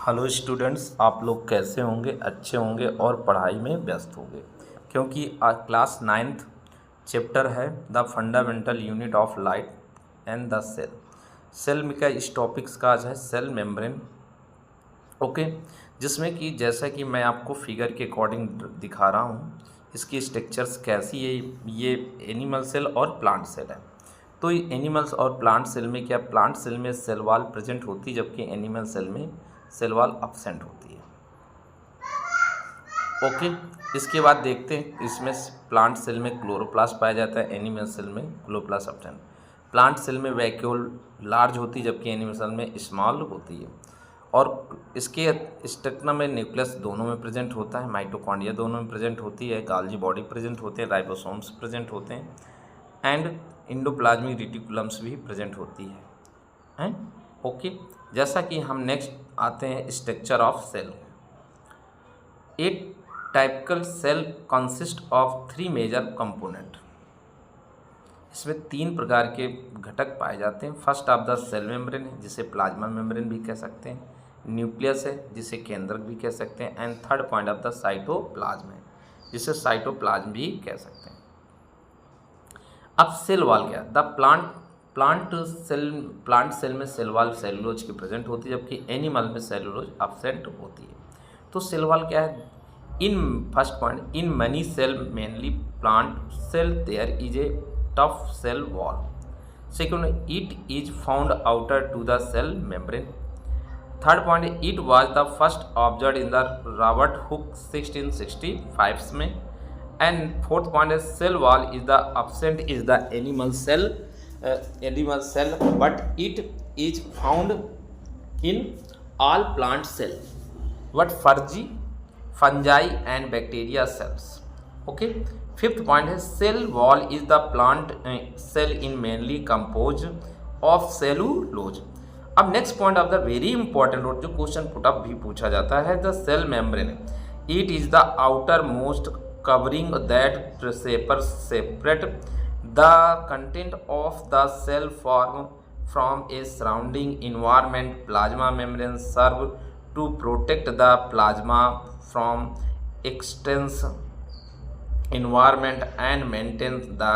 Hello students, आप लोग कैसे होंगे? अच्छे होंगे और पढ़ाई में व्यस्त होंगे, क्योंकि आज क्लास 9th चैप्टर है the fundamental unit of light and the cell. Cell में का इस टॉपिक्स का आज है सेल मेम्ब्रेन। ओके, जिसमें कि जैसा कि मैं आपको फिगर के अकॉर्डिंग दिखा रहा हूँ, इसकी स्ट्रक्चर्स कैसी है। ये एनिमल सेल और प्लांट सेल है। तो एनिमल्स और प्लांट सेल में क्या, प्लांट सेल में सेल वॉल प्रेजेंट होती है, जबकि एनिमल सेल में सेल वॉल एब्सेंट होती है। ओके, इसके बाद देखते हैं इसमें प्लांट सेल में क्लोरोप्लास्ट पाया जाता है, एनिमल सेल में क्लोरोप्लास्ट एब्सेंट। प्लांट सेल में वैक्यूल लार्ज होती है, जबकि एनिमल सेल में स्मॉल होती है। और इसके स्ट्रक्चर में न्यूक्लियस दोनों में प्रेजेंट होता है, माइटोकॉन्ड्रिया दोनों में प्रेजेंट होती है, गाल्जी बॉडी प्रेजेंट होते हैं, राइबोसोम्स प्रेजेंट होते हैं एंड इंडोप्लाज्मिक रेटिकुलम्स भी प्रेजेंट होती है। ओके, जैसा कि हम नेक्स्ट आते हैं structure of cell. A typical cell consist of 3 major component. इसमें 3 प्रकार के घटक पाए जाते हैं। First of the cell membrane है, जिसे प्लाज्मा मेम्ब्रेन भी कह सकते हैं। न्यूक्लियस है, जिसे केंद्रक भी कह सकते हैं। And third point of the cytoplasm है, जिसे साइटोप्लाज्म भी कह सकते हैं। अब सेल वॉल क्या है? द प्लांट सेल में सेल वॉल सेलुलोज की प्रेजेंट होती है, जबकि एनिमल में सेलुलोज एब्सेंट होती है। तो सेल वॉल क्या है? In first point, in many cell mainly plant cell there is a tough cell wall. Second, it is found outer to the cell membrane. Third point, it was the first observe in the Robert Hooke 1665 में। And fourth point है cell wall is the absent is the animal cell but it is found in all plant cell but fungi and bacteria cells. Okay, fifth point है cell wall is the plant cell in mainly composed of cellulose. अब next point of the very important और जो question put up भी पूछा जाता है, the cell membrane it is the outermost covering that separate the content of the cell from a surrounding environment. Plasma membrane serve to protect the plasma from external environment and maintain the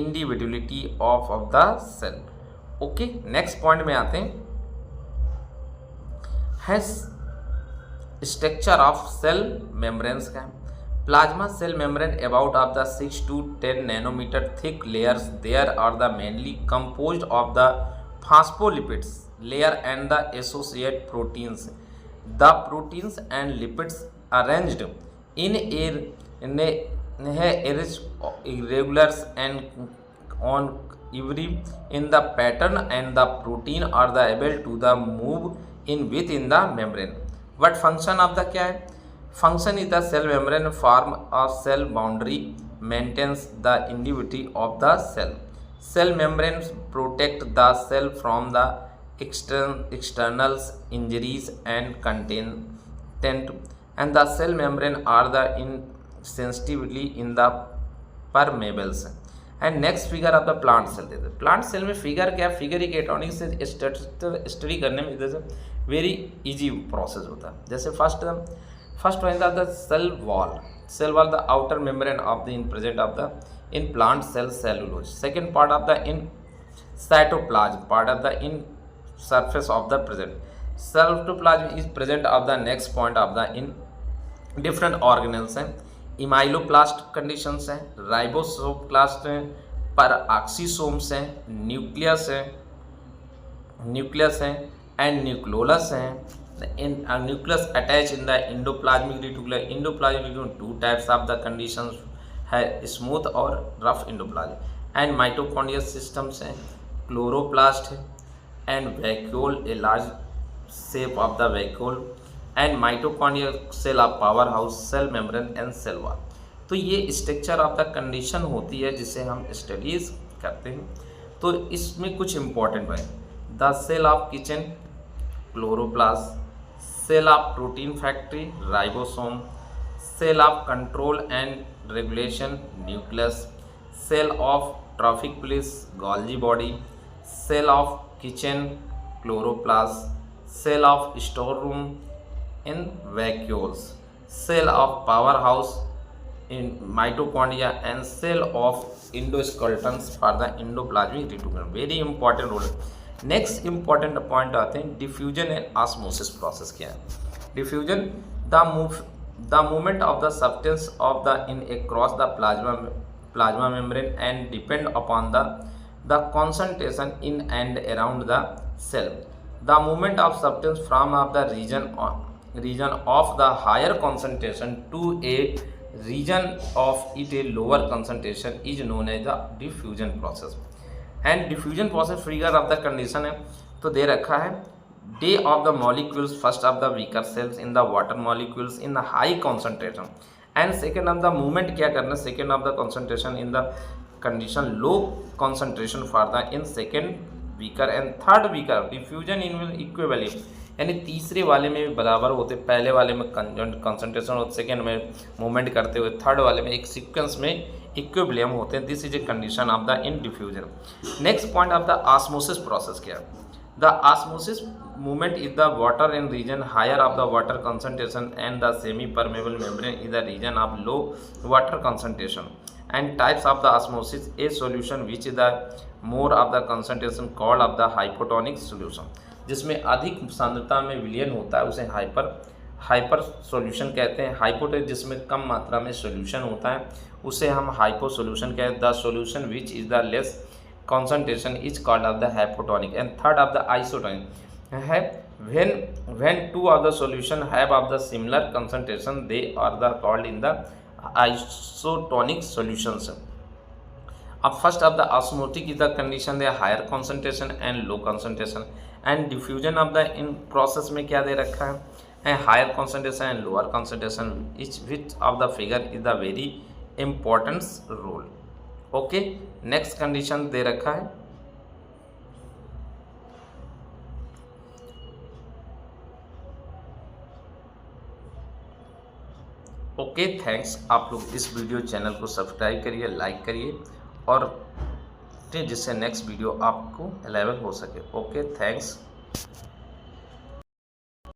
individuality of the cell. Okay, next point में आते हैं, has structure of cell membranes का। Plasma cell membrane about of the 6 to 10 nanometer thick layers there are the mainly composed of the phospholipids layer and the associated proteins. The proteins and lipids arranged in irregulars and on every in the pattern, and the protein are the able to the move in within the membrane. What function of the क्या है? Function is the cell membrane form a cell boundary, maintains the individuality of the cell. Cell membranes protect the cell from the external injuries and content, and the cell membrane are the insensitively in the permeables. And next figure of the plant cell देते हैं। Plant cell में figure क्या, figure electronic से study करने में जैसे very easy process होता है। जैसे first point of the cell wall the outer membrane of the in present of the in plant cell cellulose. Second part of the in cytoplasm, part of the in surface of the present cytoplasm is present of the next point of the in different organelles हैं। इमाइलोप्लास्ट conditions हैं, राइबोसोप्लास्ट हैं, परऑक्सीसोम्स हैं, nucleus हैं and nucleolus हैं। Nucleus attach in the endoplasmic reticulum. Endoplasmic reticulum 2 types of the conditions है, smooth और rough endoplasm. And mitochondrial systems हैं, chloroplast है and vacuole, a large shape of the vacuole and mitochondrial cell of powerhouse, cell membrane and cell wall. तो ये structure of the condition होती है जिसे हम स्टडीज करते हैं। तो इसमें कुछ इंपॉर्टेंट है, the cell of kitchen chloroplast, cell of protein factory ribosome, cell of control and regulation nucleus, cell of traffic police Golgi body, cell of kitchen chloroplast, cell of store room in vacuoles, cell of powerhouse in mitochondria and cell of endoskeletons for the endoplasmic reticulum. Very important role. Next important point आते हैं diffusion and osmosis process क्या है। Diffusion the movement of the substance of the in across the plasma membrane and depend upon the concentration in and around the cell. The movement of substance from the region of the higher concentration to a region of it a lower concentration is known as the diffusion process. And diffusion process figure of the condition है तो दे रखा है day of the molecules first of the weaker cells in the water molecules in the high concentration and second of the movement क्या करना है second of the concentration in the condition low concentration for the in second weaker and third weaker diffusion in equivalent यानी तीसरे वाले में भी बराबर होते पहले वाले में कंसंट्रेशन होते सेकेंड में मूवमेंट करते हुए थर्ड वाले में एक सीक्वेंस में इक्विलिब्रियम होते हैं। This is a condition of the in diffusion. Next point of the osmosis process क्या है। The osmosis movement is the water in region higher of the water concentration and the semi permeable membrane is the region of low water concentration and types of the osmosis a solution which is the more of the concentration called of the hypotonic solution. जिसमें अधिक सांद्रता में विलयन होता है उसे hyper solution कहते हैं। हाइपोटोनिक जिसमें कम मात्रा में सॉल्यूशन होता है उसे हम हाइपो सॉल्यूशन कहते हैं। The solution which is the less concentration is called of the hypotonic and third of the isotonic है when two of the solution have of the similar concentration they are the called in the isotonic solutions. अब first of the osmotic is the condition the higher concentration and low concentration and diffusion of the in process में क्या दे रखा है higher concentration and lower concentration each which of the figure is the very important role. Okay next condition दे रखा है okay thanks. आप लोग इस वीडियो चैनल को सब्सक्राइब करिए लाइक करिए और जिससे नेक्स्ट वीडियो आपको अवेलेबल हो सके। Okay thanks.